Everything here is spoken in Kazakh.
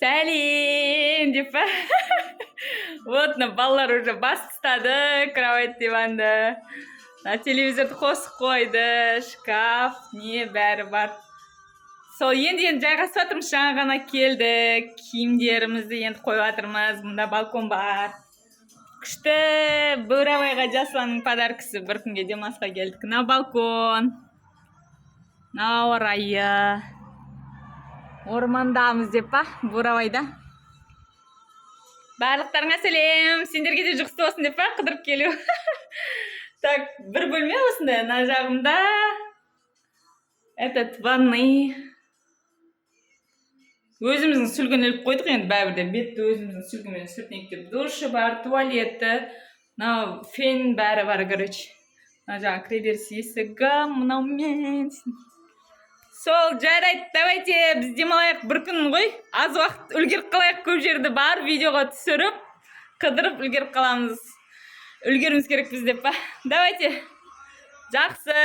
Сәлем деп па. Вот, балалар уже бастады кровать диванды. Телевизорды қосып қойды, шкаф, не бәрі бар. Сол енді жайғасып жатырмыз, жаңа ғана келдік. Киімдерімізді енді қойып жатырмыз. Мұнда балкон бар. Күшті Буравайға Жасұланның подаркасы, бір күнге демалысқа келдік. Мына балкон. Мына ауа райы. Ормандамыз деп па, Буравайда. Барлықтарыңа сәлем. Сендерге де жұғысты болсын деп па, қыдырып келу. Так, бір бөлме осындай, мына жағында. Этот ванный. Өзіміздің сүлгін іліп қойдық енді бәрібірде. Бетті өзіміздің сүлгімен сүртінейік деп. Душы бар, туалеті. Мынау фен бәрі бар, короче. Мына жаңа кіреберіс есігі, мынаумен. Сол, жарайды, давайте біз демалайық бір күн ғой. Аз уақыт үлгеріп қалайық, көп жерді бар, видеоға түсіріп, қыдырып үлгеріп қаламыз. Үлгеріміз керек біз деп па. Давайте. Жақсы.